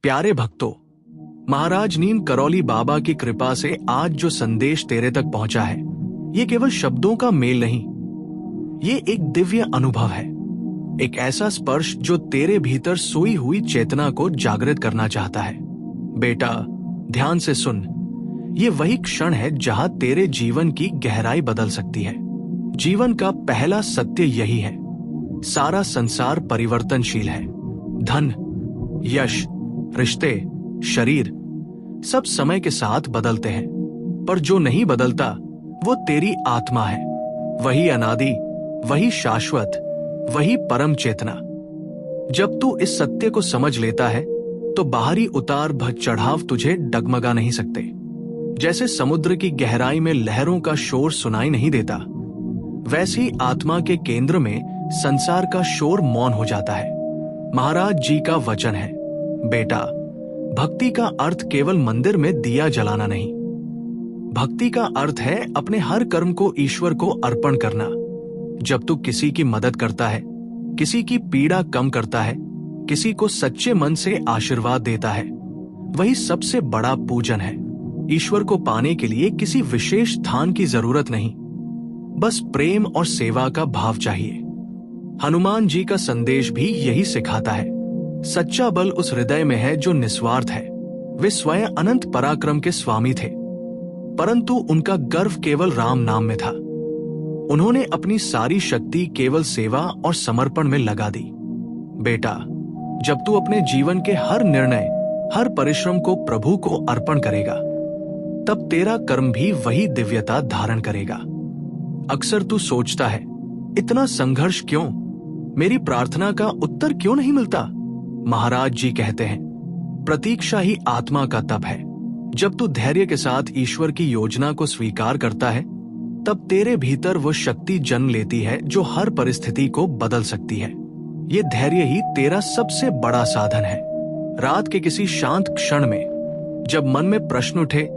प्यारे भक्तों, महाराज नीम करौली बाबा की कृपा से आज जो संदेश तेरे तक पहुंचा है, ये केवल शब्दों का मेल नहीं, ये एक दिव्य अनुभव है। एक ऐसा स्पर्श जो तेरे भीतर सोई हुई चेतना को जागृत करना चाहता है। बेटा, ध्यान से सुन, ये वही क्षण है जहां तेरे जीवन की गहराई बदल सकती है। जीवन का पहला सत्य यही है, सारा संसार परिवर्तनशील है। धन, यश, रिश्ते, शरीर सब समय के साथ बदलते हैं, पर जो नहीं बदलता वो तेरी आत्मा है। वही अनादि, वही शाश्वत, वही परम चेतना। जब तू इस सत्य को समझ लेता है तो बाहरी उतार चढ़ाव तुझे डगमगा नहीं सकते। जैसे समुद्र की गहराई में लहरों का शोर सुनाई नहीं देता, वैसे ही आत्मा के केंद्र में संसार का शोर मौन हो जाता है। महाराज जी का वचन है, बेटा, भक्ति का अर्थ केवल मंदिर में दिया जलाना नहीं। भक्ति का अर्थ है अपने हर कर्म को ईश्वर को अर्पण करना। जब तू किसी की मदद करता है, किसी की पीड़ा कम करता है, किसी को सच्चे मन से आशीर्वाद देता है, वही सबसे बड़ा पूजन है। ईश्वर को पाने के लिए किसी विशेष स्थान की जरूरत नहीं, बस प्रेम और सेवा का भाव चाहिए। हनुमान जी का संदेश भी यही सिखाता है। सच्चा बल उस हृदय में है जो निस्वार्थ है। वे स्वयं अनंत पराक्रम के स्वामी थे, परंतु उनका गर्व केवल राम नाम में था। उन्होंने अपनी सारी शक्ति केवल सेवा और समर्पण में लगा दी। बेटा, जब तू अपने जीवन के हर निर्णय, हर परिश्रम को प्रभु को अर्पण करेगा, तब तेरा कर्म भी वही दिव्यता धारण करेगा। अक्सर तू सोचता है, इतना संघर्ष क्यों? मेरी प्रार्थना का उत्तर क्यों नहीं मिलता? महाराज जी कहते हैं, प्रतीक्षा ही आत्मा का तप है। जब तू धैर्य के साथ ईश्वर की योजना को स्वीकार करता है, तब तेरे भीतर वो शक्ति जन्म लेती है जो हर परिस्थिति को बदल सकती है। ये धैर्य ही तेरा सबसे बड़ा साधन है। रात के किसी शांत क्षण में जब मन में प्रश्न उठे,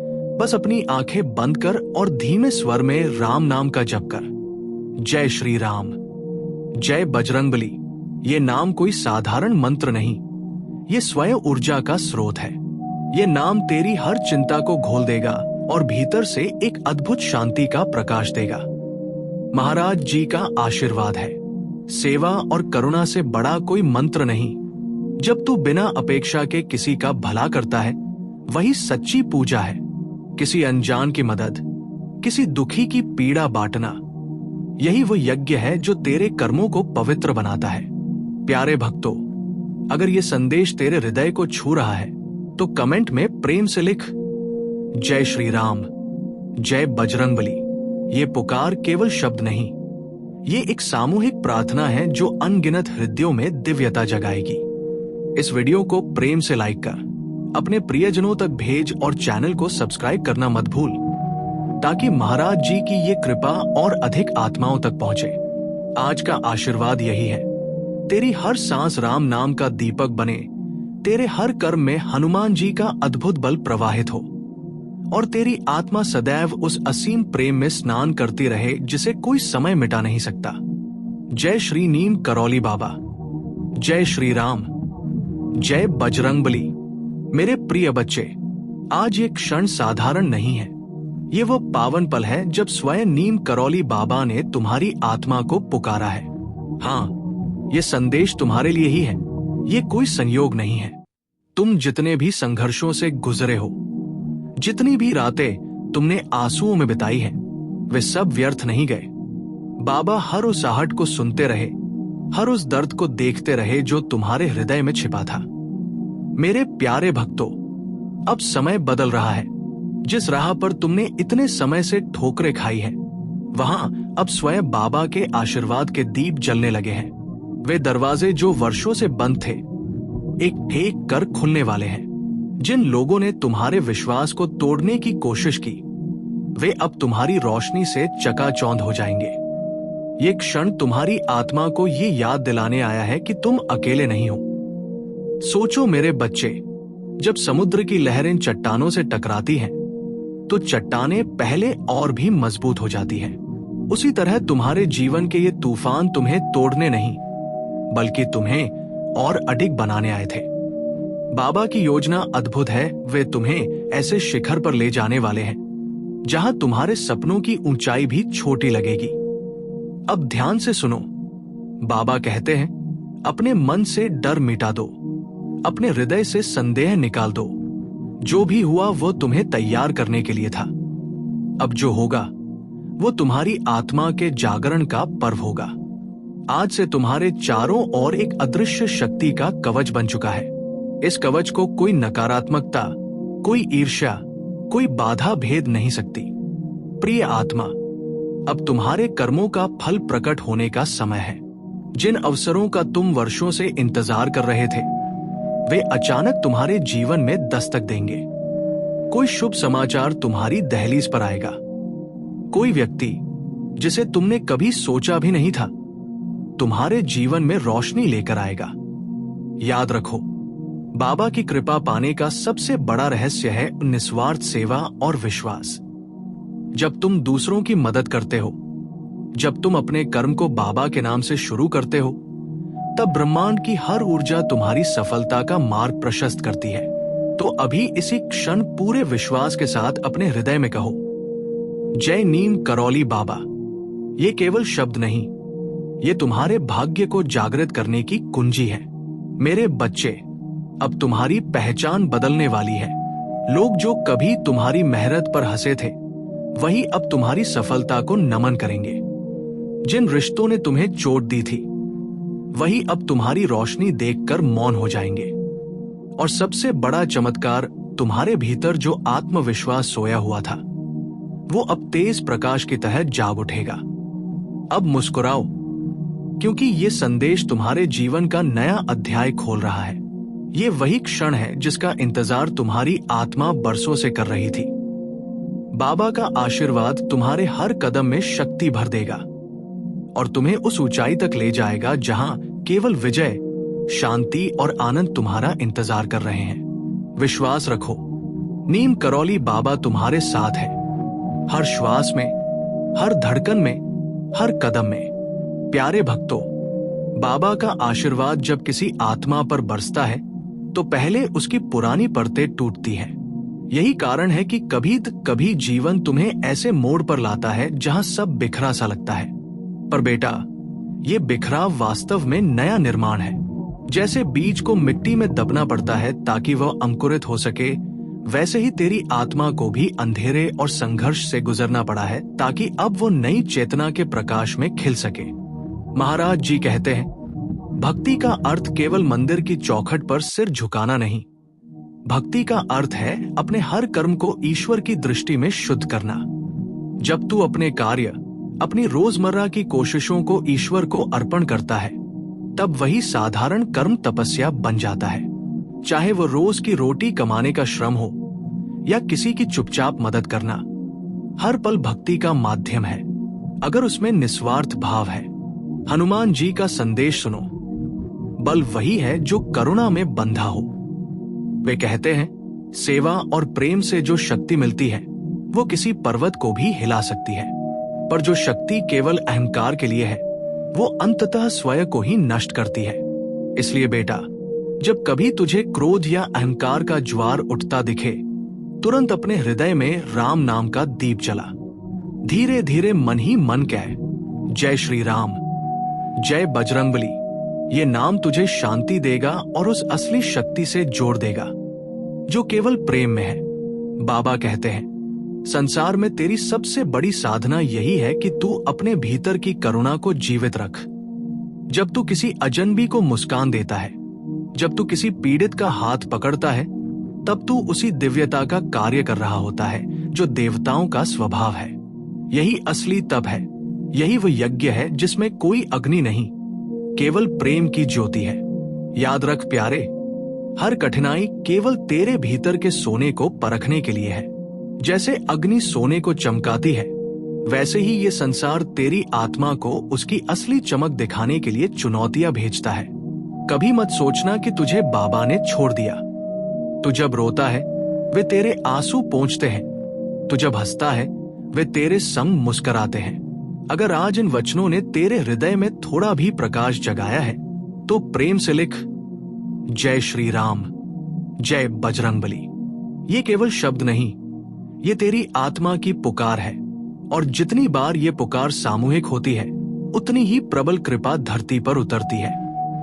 बस अपनी आंखें बंद कर और धीमे स्वर में राम नाम का जप कर। जय श्री राम, जय बजरंगबली। ये नाम कोई साधारण मंत्र नहीं, ये स्वयं ऊर्जा का स्रोत है। ये नाम तेरी हर चिंता को घोल देगा और भीतर से एक अद्भुत शांति का प्रकाश देगा। महाराज जी का आशीर्वाद है, सेवा और करुणा से बड़ा कोई मंत्र नहीं। जब तू बिना अपेक्षा के किसी का भला करता है, वही सच्ची पूजा है। किसी अनजान की मदद, किसी दुखी की पीड़ा बांटना, यही वो यज्ञ है जो तेरे कर्मों को पवित्र बनाता है। प्यारे भक्तों, अगर ये संदेश तेरे हृदय को छू रहा है तो कमेंट में प्रेम से लिख, जय श्री राम, जय बजरंगबली। ये पुकार केवल शब्द नहीं, ये एक सामूहिक प्रार्थना है जो अनगिनत हृदयों में दिव्यता जगाएगी। इस वीडियो को प्रेम से लाइक कर अपने प्रियजनों तक भेज और चैनल को सब्सक्राइब करना मत भूल, ताकि महाराज जी की ये कृपा और अधिक आत्माओं तक पहुंचे। आज का आशीर्वाद यही है, तेरी हर सांस राम नाम का दीपक बने, तेरे हर कर्म में हनुमान जी का अद्भुत बल प्रवाहित हो और तेरी आत्मा सदैव उस असीम प्रेम में स्नान करती रहे जिसे कोई समय मिटा नहीं सकता। जय श्री नीम करौली बाबा, जय श्री राम, जय बजरंगबली। मेरे प्रिय बच्चे, आज ये क्षण साधारण नहीं है। ये वो पावन पल है जब स्वयं नीम करौली बाबा ने तुम्हारी आत्मा को पुकारा है। हाँ, ये संदेश तुम्हारे लिए ही है, ये कोई संयोग नहीं है। तुम जितने भी संघर्षों से गुजरे हो, जितनी भी रातें तुमने आंसुओं में बिताई हैं, वे सब व्यर्थ नहीं गए। बाबा हर उस आहट को सुनते रहे, हर उस दर्द को देखते रहे जो तुम्हारे हृदय में छिपा था। मेरे प्यारे भक्तों, अब समय बदल रहा है। जिस राह पर तुमने इतने समय से ठोकरें खाई हैं, वहां अब स्वयं बाबा के आशीर्वाद के दीप जलने लगे हैं। वे दरवाजे जो वर्षों से बंद थे, एक ठेक कर खुलने वाले हैं। जिन लोगों ने तुम्हारे विश्वास को तोड़ने की कोशिश की, वे अब तुम्हारी रोशनी से चकाचौंध हो जाएंगे। ये क्षण तुम्हारी आत्मा को ये याद दिलाने आया है कि तुम अकेले नहीं हो। सोचो मेरे बच्चे, जब समुद्र की लहरें चट्टानों से टकराती हैं, तो चट्टानें पहले और भी मजबूत हो जाती हैं। उसी तरह तुम्हारे जीवन के ये तूफान तुम्हें तोड़ने नहीं, बल्कि तुम्हें और अडिग बनाने आए थे। बाबा की योजना अद्भुत है। वे तुम्हें ऐसे शिखर पर ले जाने वाले हैं जहां तुम्हारे सपनों की ऊंचाई भी छोटी लगेगी। अब ध्यान से सुनो। बाबा कहते हैं, अपने मन से डर मिटा दो, अपने हृदय से संदेह निकाल दो। जो भी हुआ वो तुम्हें तैयार करने के लिए था। अब जो होगा वो तुम्हारी आत्मा के जागरण का पर्व होगा। आज से तुम्हारे चारों ओर एक अदृश्य शक्ति का कवच बन चुका है। इस कवच को कोई नकारात्मकता, कोई ईर्ष्या, कोई बाधा भेद नहीं सकती। प्रिय आत्मा, अब तुम्हारे कर्मों का फल प्रकट होने का समय है। जिन अवसरों का तुम वर्षों से इंतजार कर रहे थे, वे अचानक तुम्हारे जीवन में दस्तक देंगे। कोई शुभ समाचार तुम्हारी दहलीज पर आएगा। कोई व्यक्ति जिसे तुमने कभी सोचा भी नहीं था, तुम्हारे जीवन में रोशनी लेकर आएगा। याद रखो, बाबा की कृपा पाने का सबसे बड़ा रहस्य है निस्वार्थ सेवा और विश्वास। जब तुम दूसरों की मदद करते हो, जब तुम अपने कर्म को बाबा के नाम से शुरू करते हो, तब ब्रह्मांड की हर ऊर्जा तुम्हारी सफलता का मार्ग प्रशस्त करती है। तो अभी इसी क्षण पूरे विश्वास के साथ अपने हृदय में कहो, जय नीम करौली बाबा। ये केवल शब्द नहीं, ये तुम्हारे भाग्य को जागृत करने की कुंजी है। मेरे बच्चे, अब तुम्हारी पहचान बदलने वाली है। लोग जो कभी तुम्हारी मेहनत पर हंसे थे, वही अब तुम्हारी सफलता को नमन करेंगे। जिन रिश्तों ने तुम्हें चोट दी थी, वही अब तुम्हारी रोशनी देखकर मौन हो जाएंगे। और सबसे बड़ा चमत्कार, तुम्हारे भीतर जो आत्मविश्वास सोया हुआ था, वो अब तेज प्रकाश की तरह जाग उठेगा। अब मुस्कुराओ, क्योंकि ये संदेश तुम्हारे जीवन का नया अध्याय खोल रहा है। ये वही क्षण है जिसका इंतजार तुम्हारी आत्मा बरसों से कर रही थी। बाबा का आशीर्वाद तुम्हारे हर कदम में शक्ति भर देगा और तुम्हें उस ऊंचाई तक ले जाएगा जहां केवल विजय, शांति और आनंद तुम्हारा इंतजार कर रहे हैं। विश्वास रखो, नीम करौली बाबा तुम्हारे साथ है। हर श्वास में, हर धड़कन में, हर कदम में। प्यारे भक्तों, बाबा का आशीर्वाद जब किसी आत्मा पर बरसता है तो पहले उसकी पुरानी परतें टूटती हैं। यही कारण है कि कभी कभी जीवन तुम्हें ऐसे मोड़ पर लाता है जहां सब बिखरा सा लगता है। पर बेटा, ये बिखराव वास्तव में नया निर्माण है। जैसे बीज को मिट्टी में दबना पड़ता है ताकि वह अंकुरित हो सके, वैसे ही तेरी आत्मा को भी अंधेरे और संघर्ष से गुजरना पड़ा है ताकि अब वो नई चेतना के प्रकाश में खिल सके। महाराज जी कहते हैं, भक्ति का अर्थ केवल मंदिर की चौखट पर सिर झुकाना नहीं। भक्ति का अर्थ है अपने हर कर्म को ईश्वर की दृष्टि में शुद्ध करना। जब तू अपने कार्य, अपनी रोजमर्रा की कोशिशों को ईश्वर को अर्पण करता है, तब वही साधारण कर्म तपस्या बन जाता है। चाहे वो रोज की रोटी कमाने का श्रम हो या किसी की चुपचाप मदद करना, हर पल भक्ति का माध्यम है, अगर उसमें निस्वार्थ भाव है। हनुमान जी का संदेश सुनो, बल वही है जो करुणा में बंधा हो। वे कहते हैं, सेवा और प्रेम से जो शक्ति मिलती है वो किसी पर्वत को भी हिला सकती है, पर जो शक्ति केवल अहंकार के लिए है वो अंततः स्वयं को ही नष्ट करती है। इसलिए बेटा, जब कभी तुझे क्रोध या अहंकार का ज्वार उठता दिखे, तुरंत अपने हृदय में राम नाम का दीप जला। धीरे धीरे मन ही मन कह, जय श्री राम, जय बजरंगबली। ये नाम तुझे शांति देगा और उस असली शक्ति से जोड़ देगा जो केवल प्रेम में है। बाबा कहते हैं, संसार में तेरी सबसे बड़ी साधना यही है कि तू अपने भीतर की करुणा को जीवित रख। जब तू किसी अजनबी को मुस्कान देता है, जब तू किसी पीड़ित का हाथ पकड़ता है, तब तू उसी दिव्यता का कार्य कर रहा होता है जो देवताओं का स्वभाव है। यही असली तप है, यही वो यज्ञ है जिसमें कोई अग्नि नहीं, केवल प्रेम की ज्योति है। याद रख प्यारे, हर कठिनाई केवल तेरे भीतर के सोने को परखने के लिए है। जैसे अग्नि सोने को चमकाती है, वैसे ही ये संसार तेरी आत्मा को उसकी असली चमक दिखाने के लिए चुनौतियां भेजता है। कभी मत सोचना कि तुझे बाबा ने छोड़ दिया। तू जब रोता है, वे तेरे आंसू पोंछते हैं। तू जब हंसता है, वे तेरे संग मुस्कुराते हैं। अगर आज इन वचनों ने तेरे हृदय में थोड़ा भी प्रकाश जगाया है, तो प्रेम से लिख, जय श्री राम, जय बजरंगबली। ये केवल शब्द नहीं, ये तेरी आत्मा की पुकार है। और जितनी बार ये पुकार सामूहिक होती है, उतनी ही प्रबल कृपा धरती पर उतरती है।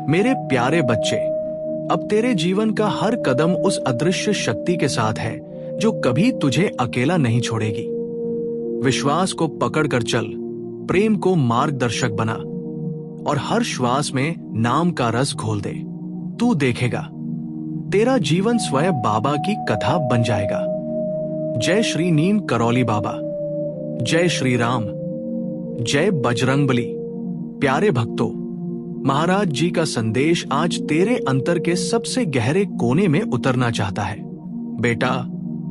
मेरे प्यारे बच्चे, अब तेरे जीवन का हर कदम उस अदृश्य शक्ति के साथ है जो कभी तुझे अकेला नहीं छोड़ेगी। विश्वास को पकड़कर चल, प्रेम को मार्गदर्शक बना और हर श्वास में नाम का रस घोल दे। तू देखेगा, तेरा जीवन स्वयं बाबा की कथा बन जाएगा। जय श्री नीम करौली बाबा, जय श्री राम, जय बजरंगबली। प्यारे भक्तों, महाराज जी का संदेश आज तेरे अंतर के सबसे गहरे कोने में उतरना चाहता है। बेटा,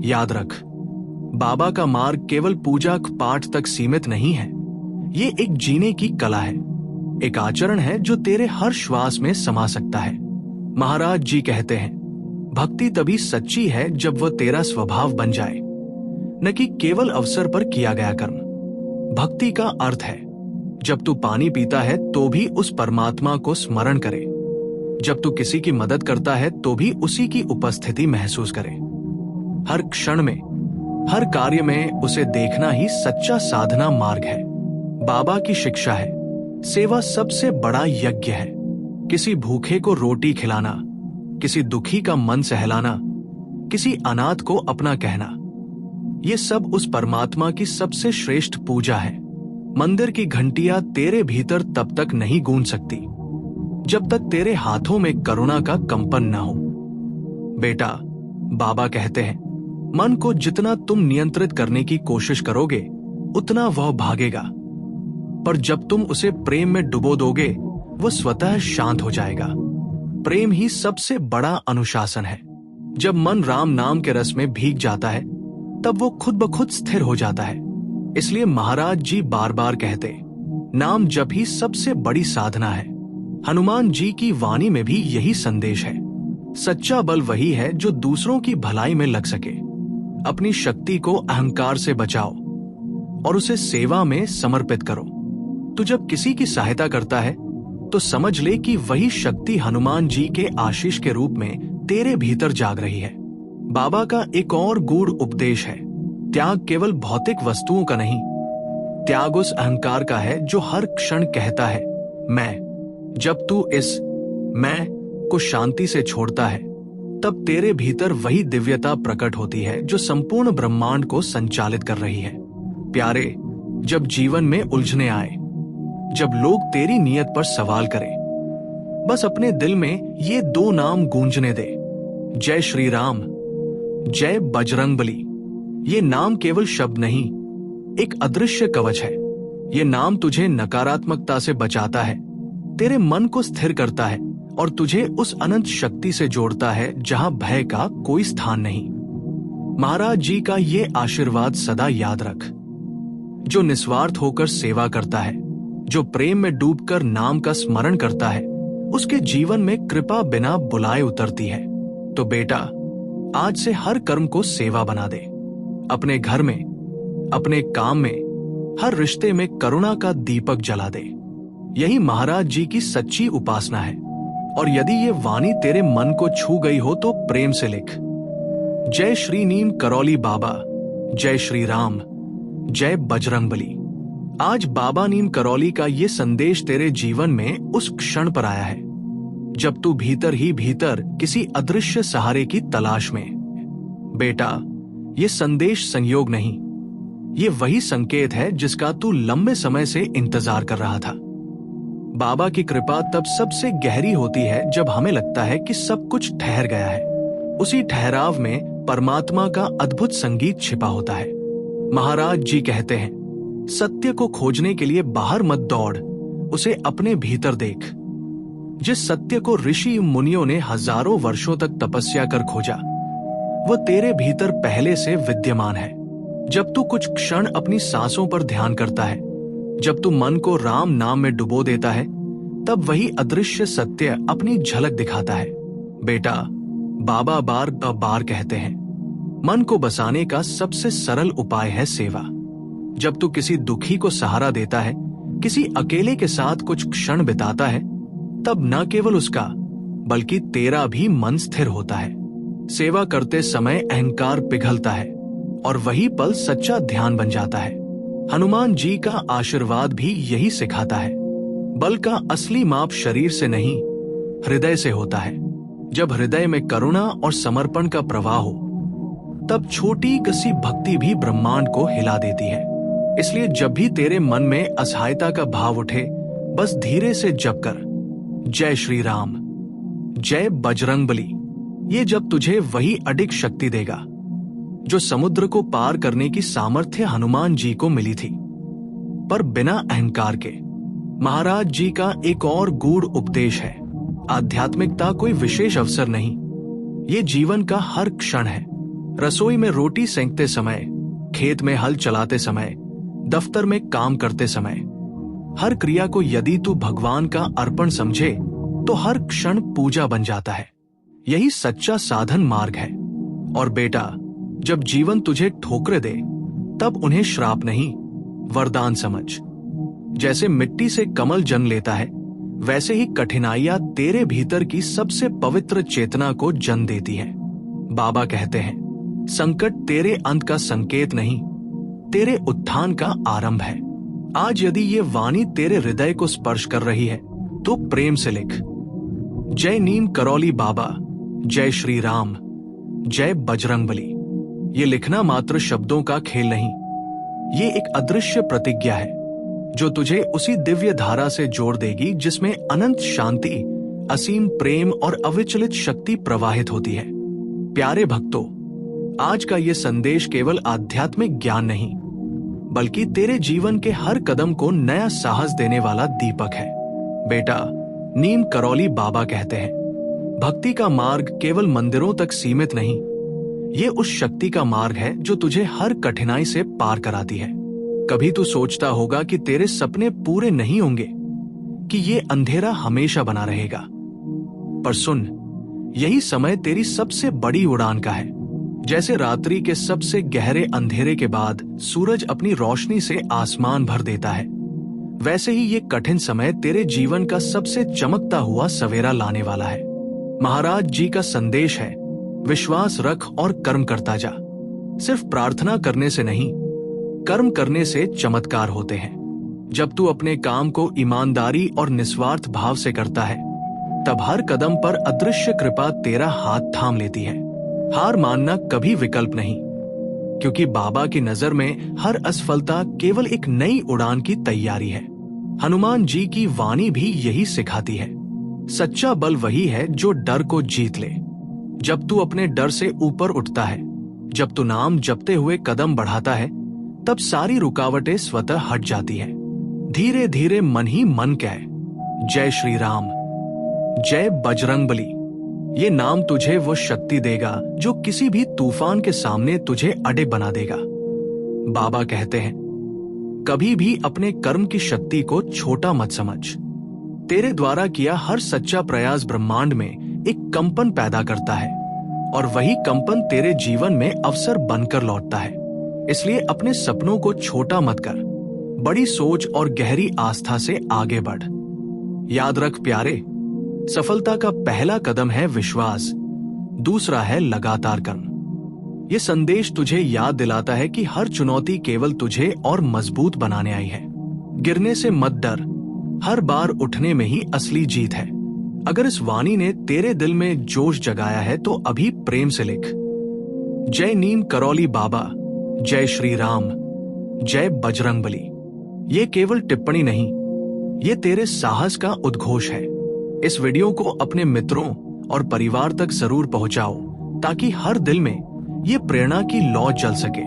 याद रख, बाबा का मार्ग केवल पूजा पाठ तक सीमित नहीं है। ये एक जीने की कला है, एक आचरण है जो तेरे हर श्वास में समा सकता है। महाराज जी कहते हैं, भक्ति तभी सच्ची है जब वह तेरा स्वभाव बन जाए, न कि केवल अवसर पर किया गया कर्म। भक्ति का अर्थ है जब तू पानी पीता है तो भी उस परमात्मा को स्मरण करे, जब तू किसी की मदद करता है तो भी उसी की उपस्थिति महसूस करे। हर क्षण में, हर कार्य में उसे देखना ही सच्चा साधना मार्ग है। बाबा की शिक्षा है, सेवा सबसे बड़ा यज्ञ है। किसी भूखे को रोटी खिलाना, किसी दुखी का मन सहलाना, किसी अनाथ को अपना कहना, ये सब उस परमात्मा की सबसे श्रेष्ठ पूजा है। मंदिर की घंटियां तेरे भीतर तब तक नहीं गूंज सकती जब तक तेरे हाथों में करुणा का कंपन न हो। बेटा, बाबा कहते हैं, मन को जितना तुम नियंत्रित करने की कोशिश करोगे, उतना वह भागेगा, पर जब तुम उसे प्रेम में डुबो दोगे, वह स्वतः शांत हो जाएगा। प्रेम ही सबसे बड़ा अनुशासन है। जब मन राम नाम के रस में भीग जाता है, तब वो खुद ब खुद स्थिर हो जाता है। इसलिए महाराज जी बार बार कहते, नाम जप ही सबसे बड़ी साधना है। हनुमान जी की वाणी में भी यही संदेश है। सच्चा बल वही है जो दूसरों की भलाई में लग सके। अपनी शक्ति को अहंकार से बचाओ और उसे सेवा में समर्पित करो। तू जब किसी की सहायता करता है तो समझ ले कि वही शक्ति हनुमान जी के आशीष के रूप में तेरे भीतर जाग रही है। बाबा का एक और गूढ़ उपदेश है, त्याग केवल भौतिक वस्तुओं का नहीं, त्याग उस अहंकार का है जो हर क्षण कहता है मैं। जब तू इस मैं को शांति से छोड़ता है, तब तेरे भीतर वही दिव्यता प्रकट होती है जो संपूर्ण ब्रह्मांड को संचालित कर रही है। प्यारे, जब जीवन में उलझने आए, जब लोग तेरी नियत पर सवाल करें, बस अपने दिल में ये दो नाम गूंजने दे, जय श्री राम, जय बजरंगबली। ये नाम केवल शब्द नहीं, एक अदृश्य कवच है। ये नाम तुझे नकारात्मकता से बचाता है, तेरे मन को स्थिर करता है और तुझे उस अनंत शक्ति से जोड़ता है जहां भय का कोई स्थान नहीं। महाराज जी का ये आशीर्वाद सदा याद रख। जो निस्वार्थ होकर सेवा करता है, जो प्रेम में डूबकर नाम का स्मरण करता है, उसके जीवन में कृपा बिना बुलाए उतरती है। तो बेटा, आज से हर कर्म को सेवा बना दे। अपने घर में, अपने काम में, हर रिश्ते में करुणा का दीपक जला दे। यही महाराज जी की सच्ची उपासना है। और यदि ये वाणी तेरे मन को छू गई हो तो प्रेम से लिख, जय श्री नीम करौली बाबा, जय श्री राम, जय बजरंगबली। आज बाबा नीम करौली का ये संदेश तेरे जीवन में उस क्षण पर आया है जब तू भीतर ही भीतर किसी अदृश्य सहारे की तलाश में। बेटा, ये संदेश संयोग नहीं, ये वही संकेत है जिसका तू लंबे समय से इंतजार कर रहा था। बाबा की कृपा तब सबसे गहरी होती है जब हमें लगता है कि सब कुछ ठहर गया है। उसी ठहराव में परमात्मा का अद्भुत संगीत छिपा होता है। महाराज जी कहते हैं, सत्य को खोजने के लिए बाहर मत दौड़, उसे अपने भीतर देख। जिस सत्य को ऋषि मुनियों ने हजारों वर्षों तक तपस्या कर खोजा, वह तेरे भीतर पहले से विद्यमान है। जब तू कुछ क्षण अपनी सांसों पर ध्यान करता है, जब तू मन को राम नाम में डुबो देता है, तब वही अदृश्य सत्य अपनी झलक दिखाता है। बेटा, बाबा बार बार कहते हैं, मन को बसाने का सबसे सरल उपाय है सेवा। जब तू किसी दुखी को सहारा देता है, किसी अकेले के साथ कुछ क्षण बिताता है, तब न केवल उसका बल्कि तेरा भी मन स्थिर होता है। सेवा करते समय अहंकार पिघलता है और वही पल सच्चा ध्यान बन जाता है। हनुमान जी का आशीर्वाद भी यही सिखाता है। बल का असली माप शरीर से नहीं, हृदय से होता है। जब हृदय में करुणा और समर्पण का प्रवाह हो, तब छोटी कसी भक्ति भी ब्रह्मांड को हिला देती है। इसलिए जब भी तेरे मन में असहायता का भाव उठे, बस धीरे से जप कर, जय श्री राम, जय बजरंगबली। ये जब तुझे वही अडिग शक्ति देगा जो समुद्र को पार करने की सामर्थ्य हनुमान जी को मिली थी, पर बिना अहंकार के। महाराज जी का एक और गूढ़ उपदेश है, आध्यात्मिकता कोई विशेष अवसर नहीं, ये जीवन का हर क्षण है। रसोई में रोटी सेंकते समय, खेत में हल चलाते समय, दफ्तर में काम करते समय, हर क्रिया को यदि तू भगवान का अर्पण समझे तो हर क्षण पूजा बन जाता है। यही सच्चा साधन मार्ग है। और बेटा, जब जीवन तुझे ठोकरे दे, तब उन्हें श्राप नहीं, वरदान समझ। जैसे मिट्टी से कमल जन्म लेता है, वैसे ही कठिनाइयां तेरे भीतर की सबसे पवित्र चेतना को जन्म देती है। बाबा कहते हैं, संकट तेरे अंत का संकेत नहीं, तेरे उत्थान का आरंभ है। आज यदि ये वाणी तेरे हृदय को स्पर्श कर रही है, तो प्रेम से लिख, जय नीम करौली बाबा, जय श्री राम, जय बजरंगबली। ये लिखना मात्र शब्दों का खेल नहीं, ये एक अदृश्य प्रतिज्ञा है जो तुझे उसी दिव्य धारा से जोड़ देगी जिसमें अनंत शांति, असीम प्रेम और अविचलित शक्ति प्रवाहित होती है। प्यारे भक्तों, आज का ये संदेश केवल आध्यात्मिक ज्ञान नहीं, बल्कि तेरे जीवन के हर कदम को नया साहस देने वाला दीपक है। बेटा, नीम करौली बाबा कहते हैं, भक्ति का मार्ग केवल मंदिरों तक सीमित नहीं, ये उस शक्ति का मार्ग है जो तुझे हर कठिनाई से पार कराती है। कभी तू सोचता होगा कि तेरे सपने पूरे नहीं होंगे, कि ये अंधेरा हमेशा बना रहेगा, पर सुन, यही समय तेरी सबसे बड़ी उड़ान का है। जैसे रात्रि के सबसे गहरे अंधेरे के बाद सूरज अपनी रोशनी से आसमान भर देता है, वैसे ही ये कठिन समय तेरे जीवन का सबसे चमकता हुआ सवेरा लाने वाला है। महाराज जी का संदेश है, विश्वास रख और कर्म करता जा। सिर्फ प्रार्थना करने से नहीं, कर्म करने से चमत्कार होते हैं। जब तू अपने काम को ईमानदारी और निस्वार्थ भाव से करता है, तब हर कदम पर अदृश्य कृपा तेरा हाथ थाम लेती है। हार मानना कभी विकल्प नहीं, क्योंकि बाबा की नजर में हर असफलता केवल एक नई उड़ान की तैयारी है। हनुमान जी की वाणी भी यही सिखाती है, सच्चा बल वही है जो डर को जीत ले। जब तू अपने डर से ऊपर उठता है, जब तू नाम जपते हुए कदम बढ़ाता है, तब सारी रुकावटें स्वतः हट जाती है। धीरे धीरे मन ही मन कहे, जय श्री राम, जय बजरंगबली। ये नाम तुझे वो शक्ति देगा जो किसी भी तूफान के सामने तुझे अड़े बना देगा। बाबा कहते हैं, कभी भी अपने कर्म की शक्ति को छोटा मत समझ। तेरे द्वारा किया हर सच्चा प्रयास ब्रह्मांड में एक कंपन पैदा करता है, और वही कंपन तेरे जीवन में अवसर बनकर लौटता है। इसलिए अपने सपनों को छोटा मत कर, बड़ी सोच और गहरी आस्था से आगे बढ़। याद रख प्यारे, सफलता का पहला कदम है विश्वास, दूसरा है लगातार कर्म। ये संदेश तुझे याद दिलाता है कि हर चुनौती केवल तुझे और मजबूत बनाने आई है। गिरने से मत डर, हर बार उठने में ही असली जीत है। अगर इस वाणी ने तेरे दिल में जोश जगाया है तो अभी प्रेम से लिख, जय नीम करौली बाबा, जय श्री राम, जय बजरंगबली। ये केवल टिप्पणी नहीं, ये तेरे साहस का उद्घोष है। इस वीडियो को अपने मित्रों और परिवार तक जरूर पहुंचाओ, ताकि हर दिल में ये प्रेरणा की लौ जल सके।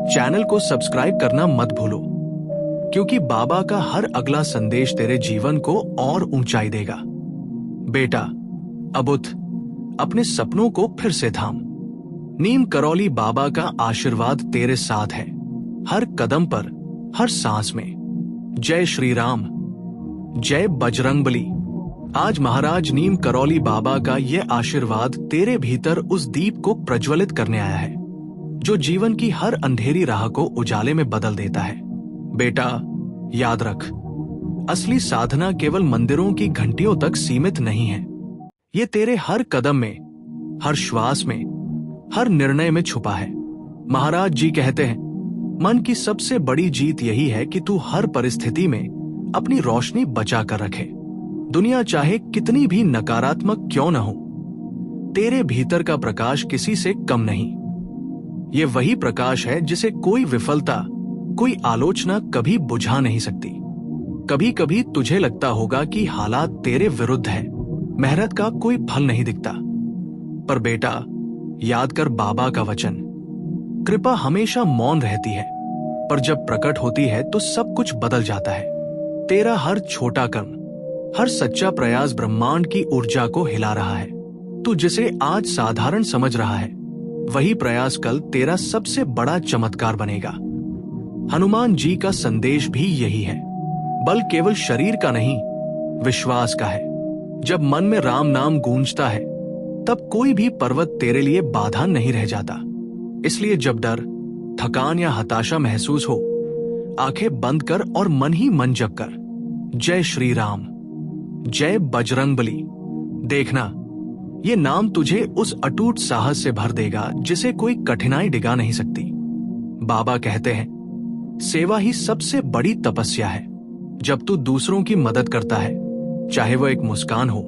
चैनल को सब्सक्राइब करना मत भूलो, क्योंकि बाबा का हर अगला संदेश तेरे जीवन को और ऊंचाई देगा। बेटा, अब उठ, अपने सपनों को फिर से थाम। नीम करौली बाबा का आशीर्वाद तेरे साथ है, हर कदम पर, हर सांस में। जय श्री राम, जय बजरंगबली। आज महाराज नीम करौली बाबा का यह आशीर्वाद तेरे भीतर उस दीप को प्रज्वलित करने आया है, जो जीवन की हर अंधेरी राह को उजाले में बदल देता है। बेटा, याद रख, असली साधना केवल मंदिरों की घंटियों तक सीमित नहीं है। ये तेरे हर कदम में, हर श्वास में हर निर्णय में छुपा है। महाराज जी कहते हैं, मन की सबसे बड़ी जीत यही है कि तू हर परिस्थिति में अपनी रोशनी बचा कर रखे। दुनिया चाहे कितनी भी नकारात्मक क्यों न हो, तेरे भीतर का प्रकाश किसी से कम नहीं। ये वही प्रकाश है जिसे कोई विफलता, कोई आलोचना कभी बुझा नहीं सकती। कभी कभी तुझे लगता होगा कि हालात तेरे विरुद्ध है, मेहनत का कोई फल नहीं दिखता। पर बेटा, याद कर बाबा का वचन, कृपा हमेशा मौन रहती है, पर जब प्रकट होती है तो सब कुछ बदल जाता है। तेरा हर छोटा कर्म, हर सच्चा प्रयास ब्रह्मांड की ऊर्जा को हिला रहा है। तू जिसे आज साधारण समझ रहा है, वही प्रयास कल तेरा सबसे बड़ा चमत्कार बनेगा। हनुमान जी का संदेश भी यही है। बल केवल शरीर का नहीं, विश्वास का है। जब मन में राम नाम गूंजता है, तब कोई भी पर्वत तेरे लिए बाधा नहीं रह जाता। इसलिए जब डर, थकान या हताशा महसूस हो, आंखें बंद कर और मन ही मन जप कर, जय श्री राम, जय बजरंगबली। देखना, ये नाम तुझे उस अटूट साहस से भर देगा जिसे कोई कठिनाई डिगा नहीं सकती। बाबा कहते हैं, सेवा ही सबसे बड़ी तपस्या है। जब तू दूसरों की मदद करता है, चाहे वो एक मुस्कान हो,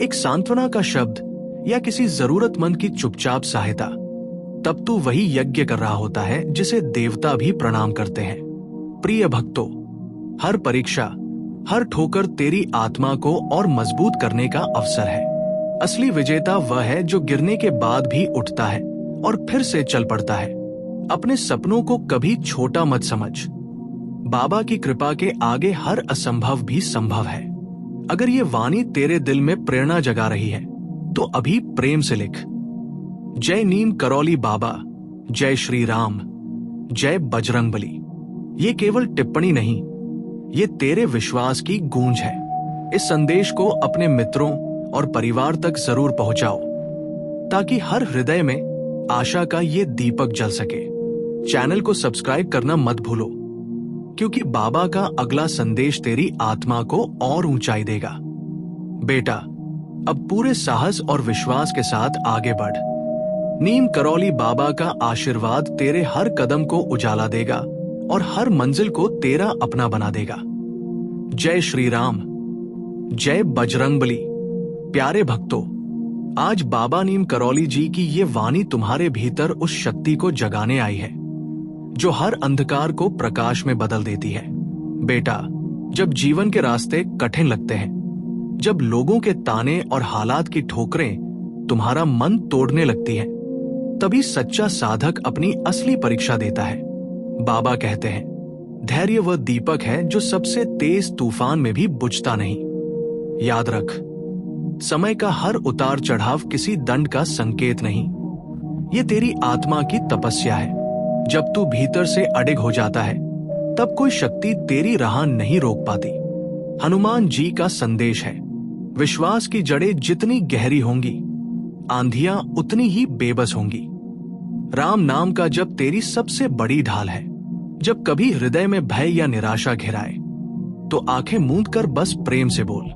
एक सांत्वना का शब्द या किसी जरूरतमंद की चुपचाप सहायता, तब तू वही यज्ञ कर रहा होता है जिसे देवता भी प्रणाम करते हैं। प्रिय भक्तों, हर परीक्षा, हर ठोकर तेरी आत्मा को और मजबूत करने का अवसर है। असली विजेता वह है जो गिरने के बाद भी उठता है और फिर से चल पड़ता है। अपने सपनों को कभी छोटा मत समझ। बाबा की कृपा के आगे हर असंभव भी संभव है। अगर ये वाणी तेरे दिल में प्रेरणा जगा रही है, तो अभी प्रेम से लिख, जय नीम करौली बाबा, जय श्री राम, जय बजरंगबली। ये केवल टिप्पणी नहीं, ये तेरे विश्वास की गूंज है। इस संदेश को अपने मित्रों और परिवार तक जरूर पहुंचाओ, ताकि हर हृदय में आशा का ये दीपक जल सके। चैनल को सब्सक्राइब करना मत भूलो, क्योंकि बाबा का अगला संदेश तेरी आत्मा को और ऊंचाई देगा। बेटा, अब पूरे साहस और विश्वास के साथ आगे बढ़। नीम करौली बाबा का आशीर्वाद तेरे हर कदम को उजाला देगा और हर मंजिल को तेरा अपना बना देगा। जय श्री राम, जय बजरंगबली। प्यारे भक्तों, आज बाबा नीम करौली जी की ये वाणी तुम्हारे भीतर उस शक्ति को जगाने आई है जो हर अंधकार को प्रकाश में बदल देती है। बेटा, जब जीवन के रास्ते कठिन लगते हैं, जब लोगों के ताने और हालात की ठोकरें तुम्हारा मन तोड़ने लगती हैं, तभी सच्चा साधक अपनी असली परीक्षा देता है। बाबा कहते हैं, धैर्य वह दीपक है जो सबसे तेज तूफान में भी बुझता नहीं। याद रख, समय का हर उतार चढ़ाव किसी दंड का संकेत नहीं, ये तेरी आत्मा की तपस्या है। जब तू भीतर से अडिग हो जाता है, तब कोई शक्ति तेरी राह नहीं रोक पाती। हनुमान जी का संदेश है, विश्वास की जड़ें जितनी गहरी होंगी, आंधियां उतनी ही बेबस होंगी। राम नाम का जप तेरी सबसे बड़ी ढाल है। जब कभी हृदय में भय या निराशा घिराए, तो आंखें मूंद कर बस प्रेम से बोल,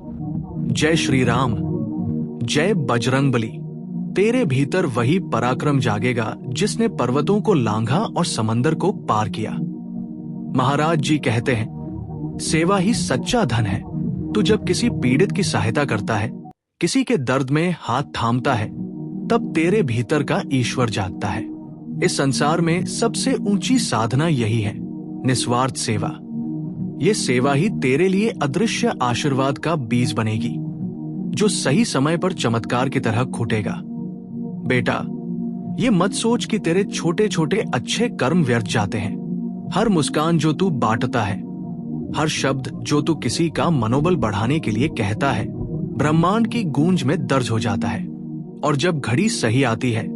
जय श्री राम, जय बजरंगबली। तेरे भीतर वही पराक्रम जागेगा जिसने पर्वतों को लांघा और समंदर को पार किया। महाराज जी कहते हैं, सेवा ही सच्चा धन है। तू जब किसी पीड़ित की सहायता करता है, किसी के दर्द में हाथ थामता है, तब तेरे भीतर का ईश्वर जागता है। इस संसार में सबसे ऊंची साधना यही है, निस्वार्थ सेवा। ये सेवा ही तेरे लिए अदृश्य आशीर्वाद का बीज बनेगी, जो सही समय पर चमत्कार की तरह फूटेगा। बेटा, ये मत सोच कि तेरे छोटे छोटे अच्छे कर्म व्यर्थ जाते हैं। हर मुस्कान जो तू बांटता है, हर शब्द जो तू किसी का मनोबल बढ़ाने के लिए कहता है, ब्रह्मांड की गूंज में दर्ज हो जाता है। और जब घड़ी सही आती है,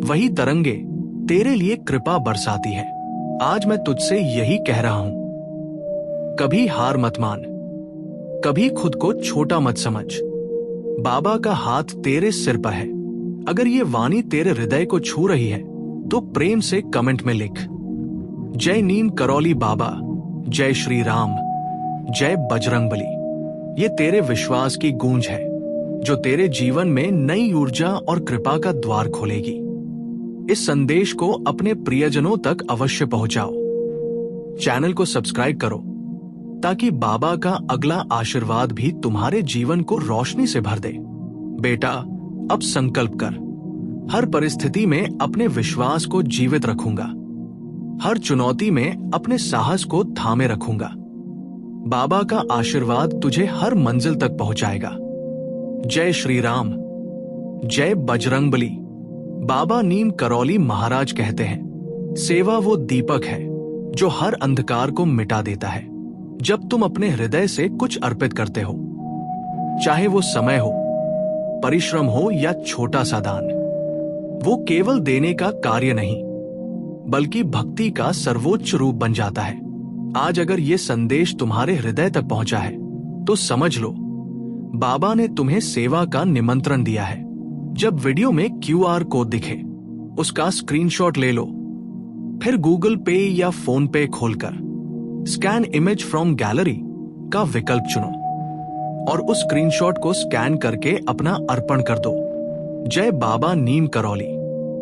वही तरंगे तेरे लिए कृपा बरसाती है। आज मैं तुझसे यही कह रहा हूं, कभी हार मत मान, कभी खुद को छोटा मत समझ। बाबा का हाथ तेरे सिर पर है। अगर ये वाणी तेरे हृदय को छू रही है, तो प्रेम से कमेंट में लिख, जय नीम करौली बाबा, जय श्री राम, जय बजरंगबली। ये तेरे विश्वास की गूंज है, जो तेरे जीवन में नई ऊर्जा और कृपा का द्वार खोलेगी। इस संदेश को अपने प्रियजनों तक अवश्य पहुंचाओ। चैनल को सब्सक्राइब करो ताकि बाबा का अगला आशीर्वाद भी तुम्हारे जीवन को रोशनी से भर दे। बेटा, अब संकल्प कर, हर परिस्थिति में अपने विश्वास को जीवित रखूंगा, हर चुनौती में अपने साहस को थामे रखूंगा। बाबा का आशीर्वाद तुझे हर मंजिल तक पहुंचाएगा। जय श्री राम, जय बजरंगबली। बाबा नीम करौली महाराज कहते हैं, सेवा वो दीपक है जो हर अंधकार को मिटा देता है। जब तुम अपने हृदय से कुछ अर्पित करते हो, चाहे वो समय हो, परिश्रम हो या छोटा सा दान, वो केवल देने का कार्य नहीं बल्कि भक्ति का सर्वोच्च रूप बन जाता है। आज अगर ये संदेश तुम्हारे हृदय तक पहुंचा है तो समझ लो बाबा ने तुम्हें सेवा का निमंत्रण दिया है। जब वीडियो में QR कोड दिखे उसका स्क्रीनशॉट ले लो, फिर गूगल पे या फोन पे खोलकर स्कैन इमेज फ्रॉम गैलरी का विकल्प चुनो और उस स्क्रीनशॉट को स्कैन करके अपना अर्पण कर दो। जय बाबा नीम करौली।